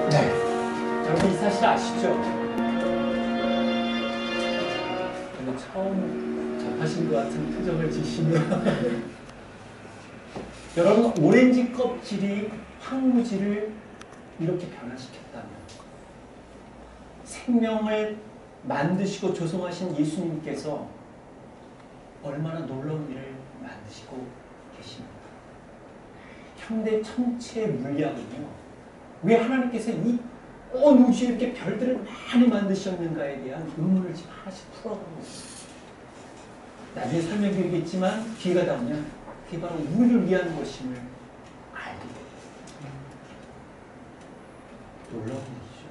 네. 여러분 이 사실 아시죠? 근데 처음 접하신 것 같은 표정을 지시면 여러분 오렌지 껍질이 황무지를 이렇게 변화시켰다면 생명을 만드시고 조성하신 예수님께서 얼마나 놀라운 일을 만드시고 계십니까? 현대 천체의 물리학은요, 왜 하나님께서 이 온 우주에 이렇게 별들을 많이 만드셨는가에 대한 의문을 지금 하나씩 풀어가고 있습니다. 나중에 설명드리겠지만 기회가 닿으면 그게 바로 우리를 위한 것임을 알게 됩니다. 놀라운 일이죠.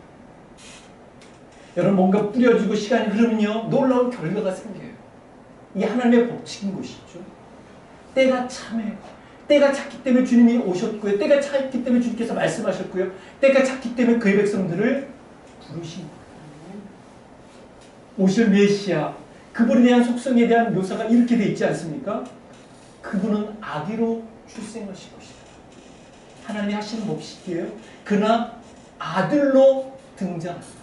여러분 뭔가 뿌려주고 시간이 흐르면요 놀라운 결과가 생겨요. 이게 하나님의 법칙인 것이죠. 때가 참해요. 때가 찼기 때문에 주님이 오셨고요. 때가 찼기 때문에 주님께서 말씀하셨고요. 때가 찼기 때문에 그의 백성들을 부르신 거예요. 오실 메시아, 그분에 대한 속성에 대한 묘사가 이렇게 되어 있지 않습니까? 그분은 아기로 출생하실 것이다. 하나님이 하시는 법칙이에요. 그러나 아들로 등장합니다.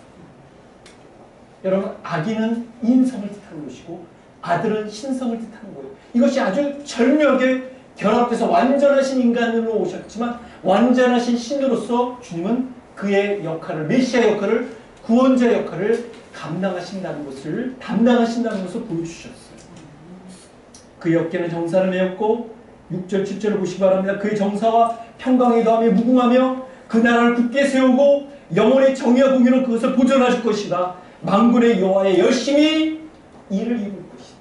여러분, 아기는 인성을 뜻하는 것이고 아들은 신성을 뜻하는 거예요. 이것이 아주 절묘하게 결합돼서 완전하신 인간으로 오셨지만 완전하신 신으로서 주님은 그의 역할을, 메시아 역할을, 구원자 역할을 담당하신다는 것을 보여주셨어요. 그의 어깨는 정사를 메었고 6절 7절을 보시기 바랍니다. 그의 정사와 평강에 더하며 무궁하며 그 나라를 굳게 세우고 영원의 정의와 공의로 그것을 보존하실 것이다. 만군의 여호와의 열심히 일을 이룰 것이다.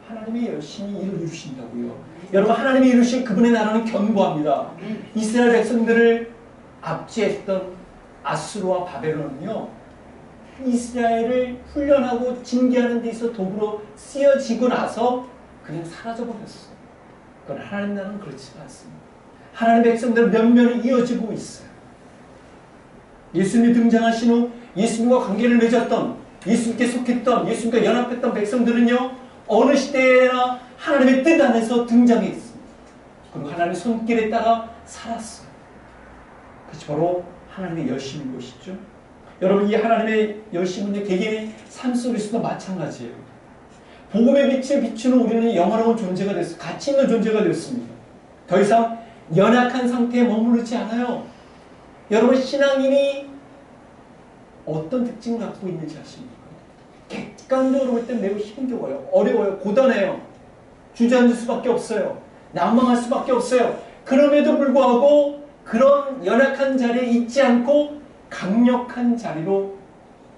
하나님이 열심히 일을 이루신다고요. 여러분, 하나님이 이루신 그분의 나라는 견고합니다. 이스라엘 백성들을 압제했던 아수르와 바벨론은요, 이스라엘을 훈련하고 징계하는 데 있어 도구로 쓰여지고 나서 그냥 사라져버렸어요. 그러나 하나님 나라는 그렇지 않습니다. 하나님 백성들은 면면이 이어지고 있어요. 예수님이 등장하신 후 예수님과 관계를 맺었던, 예수님께 속했던, 예수님과 연합했던 백성들은요, 어느 시대에나 하나님의 뜻 안에서 등장했습니다. 그리고 하나님의 손길에 따라 살았어요. 그것이 바로 하나님의 열심인 것이죠. 여러분, 이 하나님의 열심은 개개인의 삶 속에서도 마찬가지예요. 복음의 빛을 비추는 우리는 영화로운 존재가 됐어요. 가치 있는 존재가 되었습니다. 더 이상 연약한 상태에 머무르지 않아요. 여러분, 신앙인이 어떤 특징을 갖고 있는지 아십니까? 객관적으로 볼 때 매우 힘겨워요. 어려워요. 고단해요. 주저앉을 수밖에 없어요. 난망할 수밖에 없어요. 그럼에도 불구하고 그런 연약한 자리에 있지 않고 강력한 자리로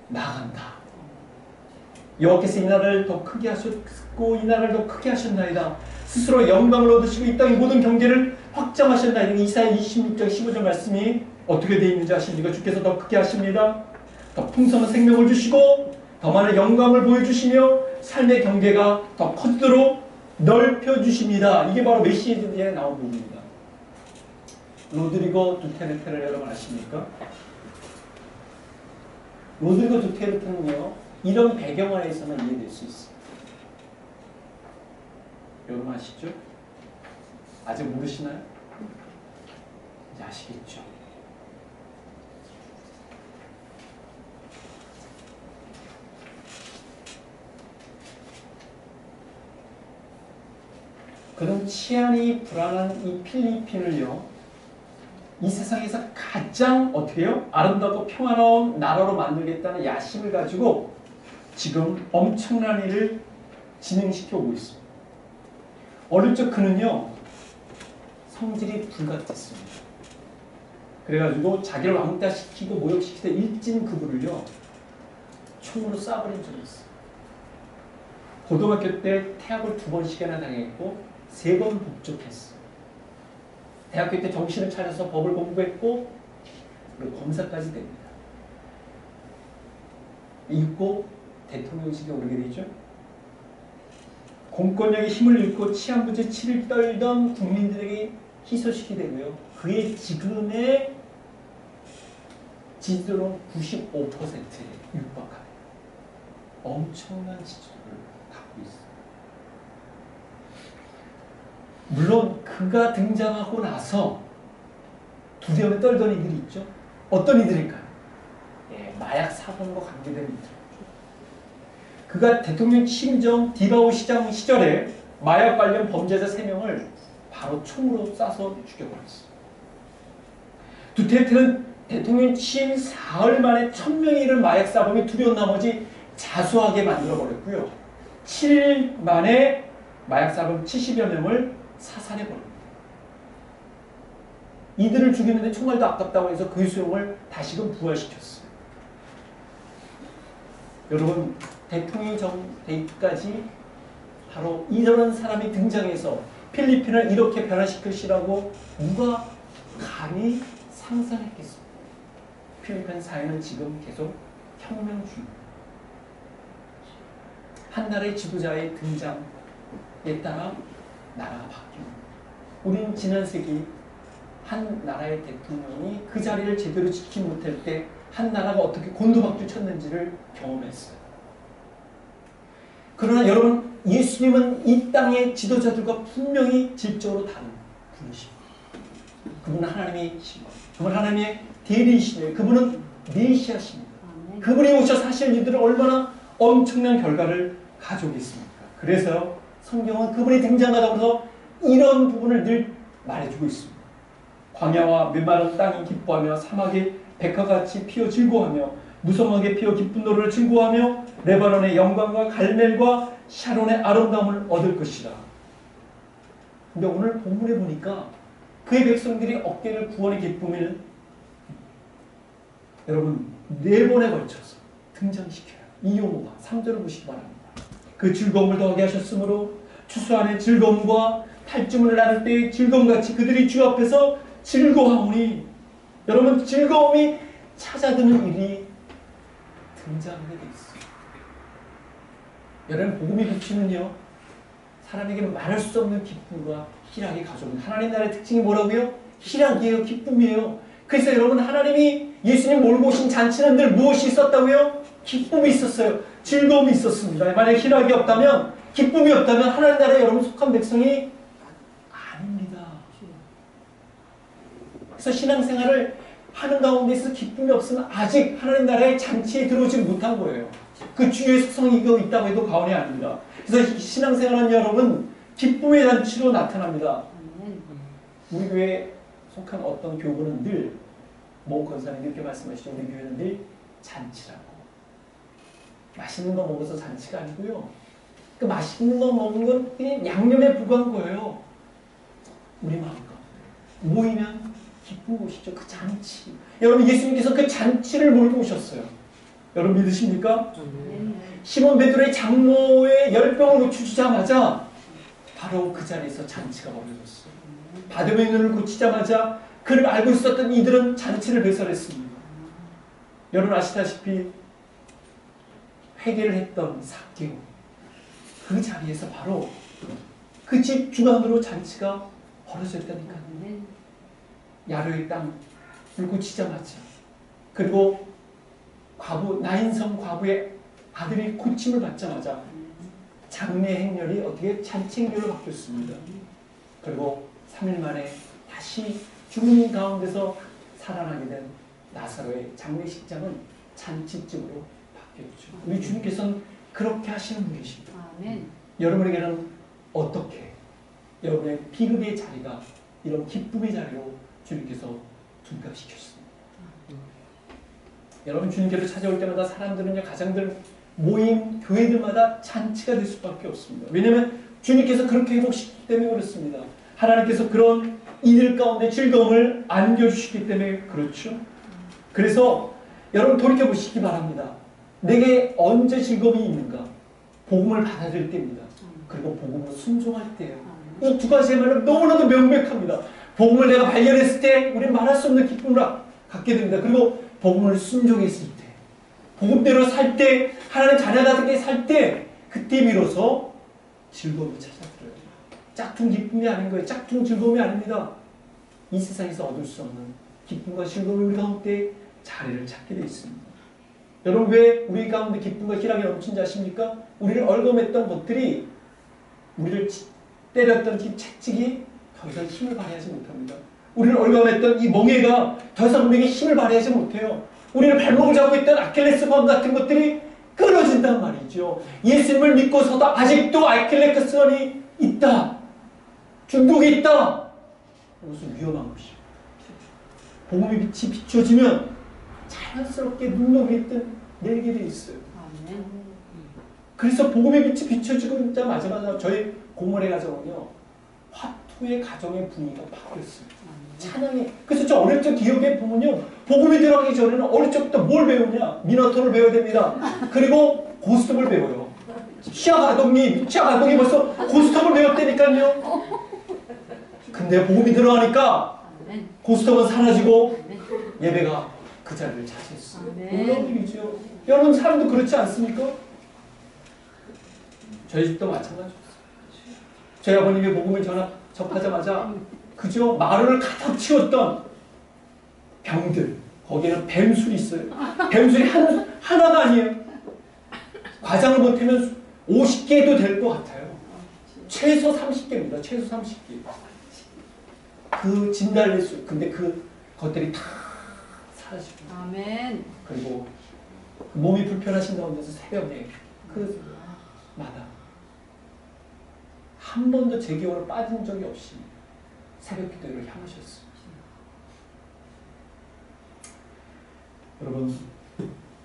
나아간다. 여호와께서 이 나라를 더 크게 하셨고 이 나라를 더 크게 하셨나이다. 스스로 영광을 얻으시고 이 땅의 모든 경계를 확장하셨나이다. 이사야 26장 15절 말씀이 어떻게 되어 있는지 아십니까? 주께서 더 크게 하십니다. 더 풍성한 생명을 주시고 더 많은 영광을 보여주시며 삶의 경계가 더 커지도록 넓혀주십니다. 이게 바로 메시지에 나온 부분입니다. 로드리고 두테르테를 여러분 아십니까? 로드리고 두테르테는요, 이런 배경 안에서만 이해될 수 있습니다. 여러분 아시죠? 아직 모르시나요? 이제 아시겠죠? 그런 치안이 불안한 이 필리핀을요, 이 세상에서 가장 어떻게 해요? 아름답고 평화로운 나라로 만들겠다는 야심을 가지고 지금 엄청난 일을 진행시켜 오고 있습니다. 어릴 적 그는요, 성질이 불같았습니다. 그래가지고 자기를 왕따시키고 모욕시키던 일진 그부를요, 총으로 쏴버린 적이 있어요. 고등학교 때 태학을 2번씩이나 당했고 3번 복직했어요. 대학교 때 정신을 차려서 법을 공부했고 그리고 검사까지 됩니다. 잊고 대통령직에 오르게 되죠. 공권력의 힘을 잃고 치안부재 치를 떨던 국민들에게 희소식이 되고요. 그의 지금의 지지도는 95%에 육박합니다. 엄청난 지지도를 갖고 있어요. 물론 그가 등장하고 나서 두려움에 떨던 이들이 있죠. 어떤 이들일까요? 마약 사범과 관계됩니다. 그가 대통령 취임 디바오 시장 시절에 마약 관련 범죄자 3명을 바로 총으로 쏴서 죽여버렸어요. 두테르테는 대통령 취임 4월 만에 1000명이 이른 마약 사범이 두려운 나머지 자수하게 만들어버렸고요. 7일 만에 마약 사범 70여 명을 사살해버립니다. 이들을 죽이는데 총알도 아깝다고 해서 그 수용을 다시금 부활시켰어요. 여러분, 대통령이 되기까지 바로 이런 사람이 등장해서 필리핀을 이렇게 변화시킬 시라고 누가 감히 상상했겠습니까? 필리핀 사회는 지금 계속 혁명 중입니다. 한 나라의 지도자의 등장에 따라 나라가 바뀝니다. 우린 지난 세기 한 나라의 대통령이 그 자리를 제대로 지키지 못할 때 한 나라가 어떻게 곤두박질 쳤는지를 경험했어요. 그러나 여러분, 예수님은 이 땅의 지도자들과 분명히 질적으로 다른 분이십니다. 그분은 하나님의 신, 그분은 하나님의 대리이시네요. 그분은 메시아십니다. 그분이 오셔서 하실 일들은 얼마나 엄청난 결과를 가져오겠습니까? 그래서 성경은 그분이 등장하다고 해서 이런 부분을 늘 말해주고 있습니다. 광야와 메마른 땅이 기뻐하며 사막이 백화같이 피어 즐거워하며 무성하게 피어 기쁜 노래를 즐거워하며 레바논의 영광과 갈멜과 샤론의 아름다움을 얻을 것이라. 근데 오늘 본문에 보니까 그의 백성들이 어깨를 구원의 기쁨을 여러분 4번에 걸쳐서 등장시켜요. 이 용어가 3절을 보시기 바랍니다. 그 즐거움을 더하게 하셨으므로 추수 안에 즐거움과 탈주문을 나눌 때의 즐거움같이 그들이 주 앞에서 즐거워하오니. 여러분, 즐거움이 찾아드는 일이 등장하게 돼 있어요. 여러분, 복음이 비추는요, 사람에게 말할 수 없는 기쁨과 희락이 가져옵니다. 하나님 나라의 특징이 뭐라고요? 희락이에요. 기쁨이에요. 그래서 여러분, 하나님이 예수님 몰고 오신 잔치는 늘 무엇이 있었다고요? 기쁨이 있었어요. 즐거움이 있었습니다. 만약에 희락이 없다면, 기쁨이 없다면 하나님 나라에 여러분 속한 백성이 아닙니다. 그래서 신앙생활을 하는 가운데 있어서 기쁨이 없으면 아직 하나님 나라의 잔치에 들어오지 못한 거예요. 그 주의 속성이 이거 있다고 해도 과언이 아닙니다. 그래서 신앙생활은 여러분 기쁨의 잔치로 나타납니다. 우리 교회에 속한 어떤 교구는 늘 모 권사님 이렇게 말씀하시죠. 우리 교회는 늘 잔치라고. 맛있는 거 먹어서 잔치가 아니고요. 그 맛있는 거 먹는 건 그냥 양념에 불과한 거예요. 우리 마음과 모이면 기쁜 곳이죠. 그 잔치. 여러분, 예수님께서 그 잔치를 몰고 오셨어요. 여러분 믿으십니까? 시몬 베드로의 장모의 열병을 고쳐주자마자 바로 그 자리에서 잔치가 벌어졌어요. 바디메의 눈을 고치자마자 그를 알고 있었던 이들은 잔치를 배설했습니다. 여러분 아시다시피 회개를 했던 삭개오, 그 자리에서 바로 그 집 주관으로 잔치가 벌어졌다니까요. 야로의 땅을 고치자마자, 그리고 나인성 과부의 아들이 고침을 받자마자 장례 행렬이 어떻게 잔치 행렬로 바뀌었습니다. 그리고 3일 만에 다시 죽은 가운데서 살아나게 된 나사로의 장례식장은 잔치집으로 바뀌었죠. 우리 주님께서는 그렇게 하시는 분이십니다. 여러분에게는 어떻게 여러분의 비극의 자리가 이런 기쁨의 자리로 주님께서 둔갑시켰습니다. 여러분, 주님께서 찾아올 때마다 사람들은요, 가정들, 모임, 교회들마다 잔치가 될 수밖에 없습니다. 왜냐하면 주님께서 그렇게 회복시키기 때문에 그렇습니다. 하나님께서 그런 이들 가운데 즐거움을 안겨주시기 때문에 그렇죠. 그래서 여러분 돌이켜보시기 바랍니다. 내게 언제 즐거움이 있는가? 복음을 받아들일 때입니다. 그리고 복음으로 순종할 때예요. 이 두 가지의 말은 너무나도 명백합니다. 복음을 내가 발견했을 때 우리는 말할 수 없는 기쁨을 갖게 됩니다. 그리고 복음을 순종했을 때, 복음대로 살 때, 하나님 자녀답게 살 때, 그때 비로소 즐거움을 찾아들어요. 짝퉁 기쁨이 아닌 거예요. 짝퉁 즐거움이 아닙니다. 이 세상에서 얻을 수 없는 기쁨과 즐거움이 우리 가운데 자리를 찾게 되어 있습니다. 여러분, 왜 우리 가운데 기쁨과 희락이 넘친지 아십니까? 우리를 얼검했던 것들이, 우리를 때렸던 이 채찍이 더 이상 힘을 발휘하지 못합니다. 우리를 얼감했던 이 멍에가 더 이상 우리에게 힘을 발휘하지 못해요. 우리는 발목을 잡고 있던 아킬레스건 같은 것들이 끊어진단 말이죠. 예수님을 믿고서도 아직도 아킬레스건이 있다. 중독이 있다. 이것은 위험한 것이죠. 복음의 빛이 비춰지면 자연스럽게 눈높이 있던 내리게 돼 있어요. 그래서 복음의 빛이 비춰지자마자 저희 고모네 가정은요, 화투의 가정의 분위기가 바뀌었어요. 찬양이. 그래서 저 어릴 적 기억에 보면요, 복음이 들어가기 전에는 어릴 적부터 뭘 배우냐? 미너토를 배워야 됩니다. 그리고 고스톱을 배워요. 시아 가동이 벌써 고스톱을 배웠다니까요. 근데 복음이 들어가니까 고스톱은 사라지고 예배가 그 자리를 차지했어요. 놀라운 일이죠. 여러분 사람도 그렇지 않습니까? 저희 집도 마찬가지였어요. 저희 아버님이 복음을 접하자마자 그저 마루를 가득 채웠던 병들, 거기에는 뱀술이 있어요. 뱀술이 하나가 아니에요. 과장을 못하면 50개도 될 것 같아요. 최소 30개입니다. 최소 30개. 그 진달래술, 근데 그 것들이 다 사라지고. 아멘. 그리고 그 몸이 불편하신 가운데서 새벽에 그 마다 한 번도 제 기억으로 빠진 적이 없이 새벽 기도를 향하셨어요. 여러분,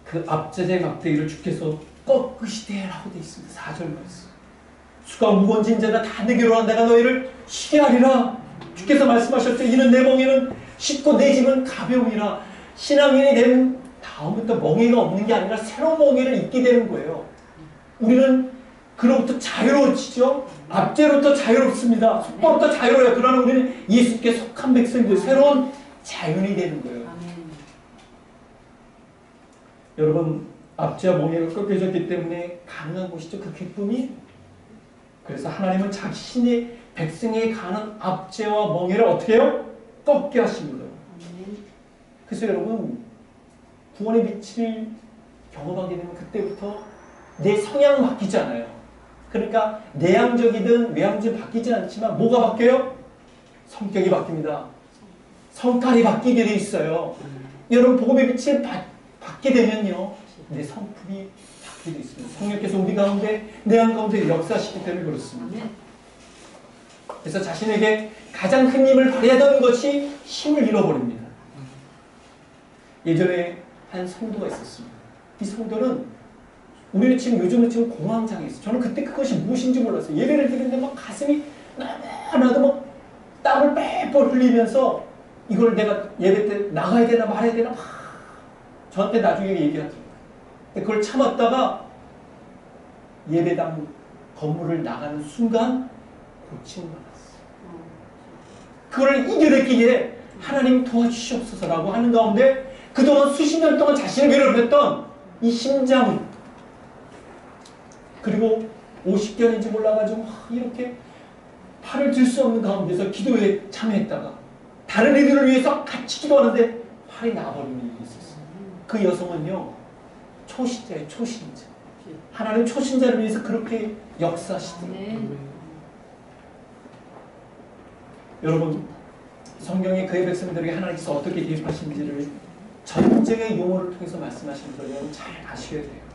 그 압제자의 막대기를 주께서 꺾으시되라고 되어 있습니다. 4절 말씀. 수가 무거운 자가 다 내게로 와 내가 너희를 쉬게 하리라. 주께서 말씀하셨죠. 이는 내 멍에는 쉽고 내 짐은 가벼우니라. 신앙인이 된 다음부터 멍에가 없는 게 아니라 새로운 멍에를 잊게 되는 거예요. 우리는 그로부터 자유로워지죠. 압제로부터 자유롭습니다. 속박부터 자유로워요. 그러나 우리는 예수께 속한 백성들, 새로운 자연이 되는 거예요. 여러분, 압제와 멍에가 꺾여졌기 때문에 가능한 것이죠. 그 기쁨이. 그래서 하나님은 자신의 백성에 관한 압제와 멍에를 어떻게 해요? 꺾게 하십니다. 그래서 여러분, 구원의 빛을 경험하게 되면 그때부터 내 성향 바뀌잖아요. 그러니까 내향적이든 외향적이든 바뀌지 않지만 뭐가 바뀌어요? 성격이 바뀝니다. 성깔이 바뀌게 돼 있어요. 여러분, 복음의 빛을 받게 되면요, 내 성품이 바뀌게 돼 있습니다. 성령께서 우리 가운데, 내향 가운데 역사하시기 때문에 그렇습니다. 그래서 자신에게 가장 큰 힘을 발휘하던 것이 힘을 잃어버립니다. 예전에 한 성도가 있었습니다. 이 성도는 우리는 요즘은 지금 공황장애 있어요. 저는 그때 그것이 무엇인지 몰랐어요. 예배를 드리는데 막 가슴이 나도 막 땀을 빽빽 흘리면서 이걸 내가 예배 때 나가야 되나 말아야 되나 막 저한테 나중에 얘기하더라고요. 그걸 참았다가 예배당 건물을 나가는 순간 고침을 받았어요. 그걸 이겨냈기에 하나님 도와주시옵소서라고 하는 가운데 그동안 수십 년 동안 자신을 괴롭혔던 이 심장을, 그리고 50견인지 몰라가지고 이렇게 팔을 들 수 없는 가운데서 기도에 참여했다가 다른 이들을 위해서 같이 기도하는데 팔이 나버리는 일이 있었어요. 그 여성은요, 초신자예요. 초신자. 하나님 초신자를 위해서 그렇게 역사하시더라고요. 여러분, 성경에 그의 백성들에게 하나님께서 어떻게 개입하신지를 전쟁의 용어를 통해서 말씀하시는 걸 여러분 잘 아셔야 돼요.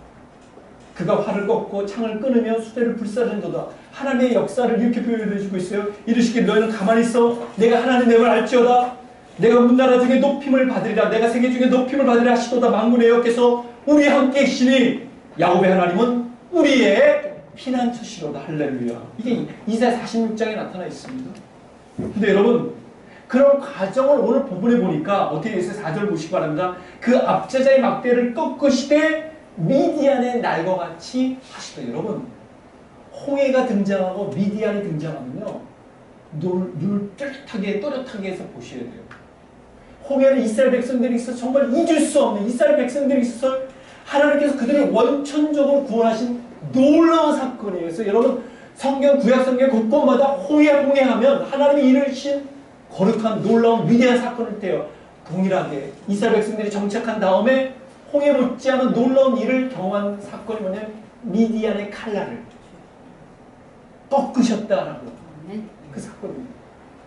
그가 활을 꺾고 창을 끊으며 수대를 불사른도다. 하나님의 역사를 이렇게 표현해주고 있어요. 이르시길 너희는 가만히 있어. 내가 하나님 됨을 알지어다. 내가 문나라 중에 높임을 받으리라. 내가 세계 중에 높임을 받으리라 하시도다. 만군의 여호와께서 우리와 함께 계시니 야곱의 하나님은 우리의 피난처시로다. 할렐루야. 이게 이사야 46장에 나타나 있습니다. 근데 여러분, 그런 과정을 오늘 부분에 보니까 어떻게 해서 4절 보시기 바랍니다. 그 압제자의 막대를 꺾으시되 미디안의 날과 같이 하시다. 여러분, 홍해가 등장하고 미디안이 등장하면요, 눈을 또렷하게 해서 보셔야 돼요. 홍해는 이스라엘 백성들이 있어서 정말 잊을 수 없는, 이스라엘 백성들이 있어서 하나님께서 그들을 원천적으로 구원하신 놀라운 사건이에요. 그래서 여러분, 성경, 구약 성경 곳곳마다 홍해하면 하나님이 이루신 거룩한 놀라운 위대한 사건을 떼요. 동일하게 이스라엘 백성들이 정착한 다음에 홍해 못지않은 놀라운 일을 경험한 사건이 뭐냐면 미디안의 칼날을 꺾으셨다라고 그 사건입니다.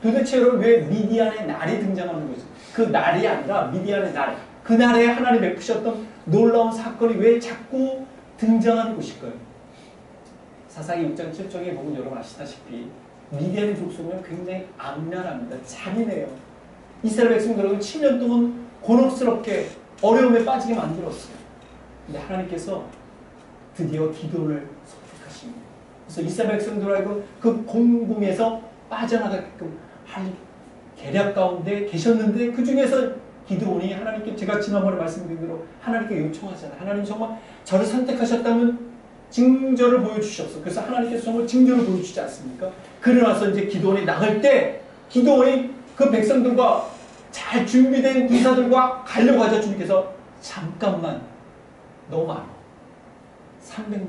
도대체 여러분 왜 미디안의 날이 등장하는 거죠? 그 날이 아니라 미디안의 날, 그날에 하나님 베푸셨던 놀라운 사건이 왜 자꾸 등장하는 것일까요? 사사기 6장 7장에 보면 여러분 아시다시피 미디안의 족속은 굉장히 악랄합니다. 잔인해요. 이스라엘 백성들은 7년 동안 곤혹스럽게 어려움에 빠지게 만들었어요. 근데 하나님께서 드디어 기도를 선택하십니다. 그래서 이스라엘 백성들하고 그 공궁에서 빠져나가게끔 할 계략 가운데 계셨는데 그 중에서 기드온이 하나님께 제가 지난번에 말씀드린 대로 하나님께 요청하잖아요. 하나님 정말 저를 선택하셨다면 징조를 보여주셨어. 그래서 하나님께서 정말 징조를 보여주지 않습니까? 그러고 나서 이제 기드온이 나갈 때 기드온이 그 백성들과 잘 준비된 군사들과 가려고 하자 주님께서 잠깐만 너무 많아. 300명.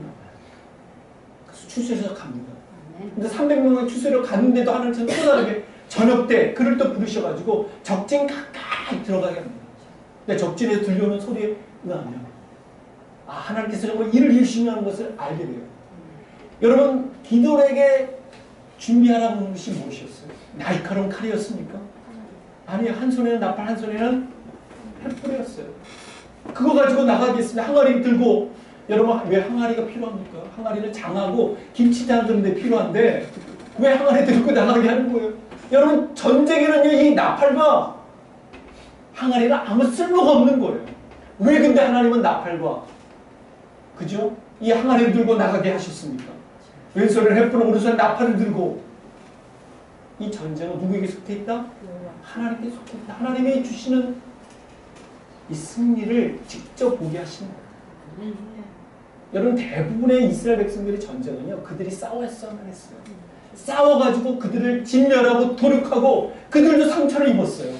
그래서 추수해서 갑니다. 근데 300명의 추수를 갔는데도 하나님께서 또 다르게 저녁 때 그를 또 부르셔가지고 적진 가까이 들어가게 합니다. 근데 적진에서 들려오는 소리에 의하면 하나님께서 정말 일을 이루시는 것을 알게 돼요. 여러분 기드온에게 준비하라고 하는 것이 무엇이었어요? 날카로운 칼이었습니까? 아니요. 한 손에는 나팔, 한 손에는 횃불이었어요. 그거 가지고 나가겠습니다. 항아리 들고. 여러분 왜 항아리가 필요합니까? 항아리는 장하고 김치 담그는 데 필요한데 왜 항아리 들고 나가게 하는 거예요? 여러분 전쟁에는요 이 나팔과 항아리는 아무 쓸모가 없는 거예요. 왜 근데 하나님은 나팔과 그죠? 이 항아리를 들고 나가게 하셨습니까? 왼손에 횃불을 오른손에 나팔을 들고 이 전쟁은 누구에게 속해 있다? 하나님께 속해 있다. 하나님이 주시는 이 승리를 직접 보게 하시는 거예요. 여러분 대부분의 이스라엘 백성들의 전쟁은요 그들이 싸워야만 했어요. 싸워가지고 그들을 진멸하고 도륙하고 그들도 상처를 입었어요.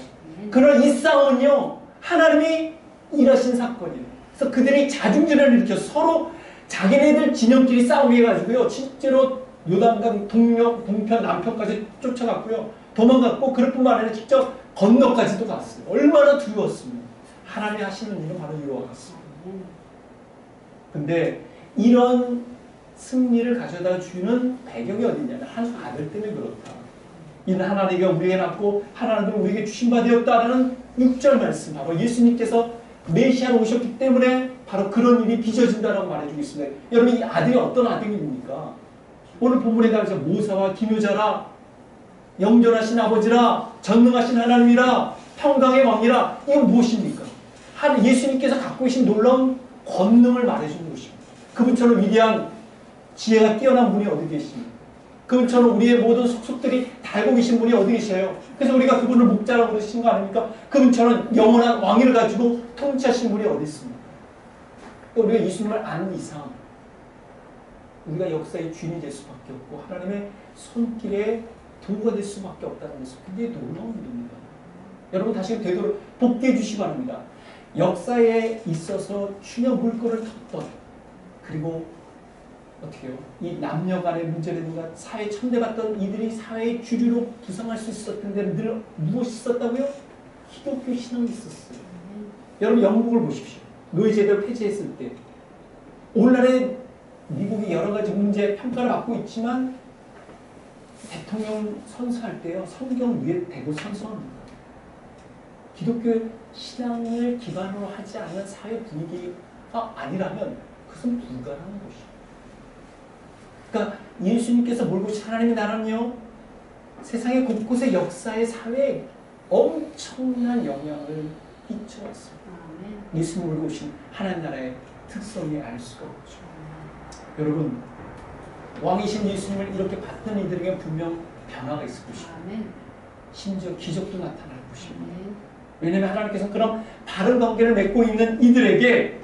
그러나 이 싸움은요 하나님이 일하신 사건이에요. 그래서 그들이 자중질환을 일으켜 서로 자기네들 진영끼리 싸우게 해가지고요 실제로 요단강 동편 남편까지 쫓아갔고요 도망갔고 그럴 뿐만 아니라 직접 건너까지도 갔어요. 얼마나 두려웠습니까? 하나님이 하시는 일은 바로 이와 같습니다. 근데 이런 승리를 가져다 주는 배경이 어디냐면 한 아들 때문에 그렇다. 이는 하나님이 우리에게 낳고 하나님은 우리에게 주신 바 되었다라는 6절 말씀. 바로 예수님께서 메시아로 오셨기 때문에 바로 그런 일이 빚어진다라고 말해주고 있습니다. 여러분 이 아들이 어떤 아들입니까? 오늘 본문에 따라서 모사와 기묘자라 영존하신 아버지라 전능하신 하나님이라 평강의 왕이라 이건 무엇입니까? 예수님께서 갖고 계신 놀라운 권능을 말해주는 것입니다. 그분처럼 위대한 지혜가 뛰어난 분이 어디 계십니까? 그분처럼 우리의 모든 속속들이 다 알고 계신 분이 어디 계셔요? 그래서 우리가 그분을 목자라고 그러신 거 아닙니까? 그분처럼 영원한 왕위를 가지고 통치하신 분이 어디 있습니까? 우리가 예수님을 아는 이상 우리가 역사의 주인이 될 수밖에 없고 하나님의 손길에 도구가 될 수밖에 없다는 것은 굉장히 놀라운 일입니다. 여러분 다시 되도록 복귀해 주시기 바랍니다. 역사에 있어서 주여 물꼬를 텄던 그리고 어떻게 해요? 이 남녀 간의 문제라든가 사회에 천대받던 이들이 사회의 주류로 부상할 수 있었던 데는 늘 무엇이 있었다고요? 기독교 신앙이 있었어요. 여러분 영국을 보십시오. 노예제도를 폐지했을 때 오늘날의 미국이 여러 가지 문제 평가를 받고 있지만 대통령 선서할 때요 성경 위에 대고 선서합니다. 기독교 신앙을 기반으로 하지 않는 사회 분위기가 아니라면 그것은 불가능한 것이죠. 그러니까 예수님께서 몰고 오신 하나님의 나라는요 세상의 곳곳의 역사의 사회에 엄청난 영향을 끼쳐왔어요. 예수님 몰고 오신 하나님 나라의 특성이 알 수가 없죠. 여러분 왕이신 예수님을 이렇게 받던 이들에게 분명 변화가 있을 것이고 심지어 기적도 나타날 것입니다. 왜냐하면 하나님께서 그런 바른 관계를 맺고 있는 이들에게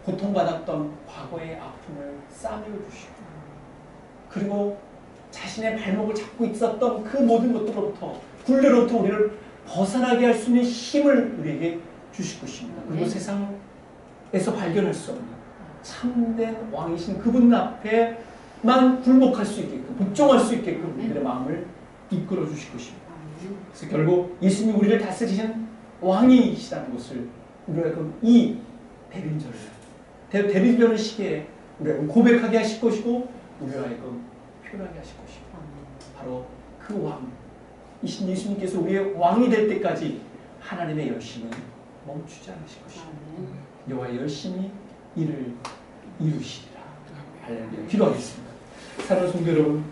고통받았던 과거의 아픔을 싸매어 주시고 그리고 자신의 발목을 잡고 있었던 그 모든 것들로부터 굴레로부터 우리를 벗어나게 할 수 있는 힘을 우리에게 주실 것입니다. 그리고 세상에서 발견할 수 없는 참된 왕이신 그분 앞에만 굴복할 수 있게끔 복종할 수 있게끔 우리들의 마음을 이끌어 주실 것입니다. 그래서 결국 예수님이 우리를 다스리신 왕이시라는 것을 우리가 이 대리절의 시기에 우리가 고백하게 하실 것이고 우리가 표현하게 하실 것입니다. 바로 그 왕이신 예수님께서 우리의 왕이 될 때까지 하나님의 열심은 멈추지 않으실 것입니다. 여호와 열심히 이를 이루시리라. 할렐루야. 기도하겠습니다. 사랑하는 성도 여러분,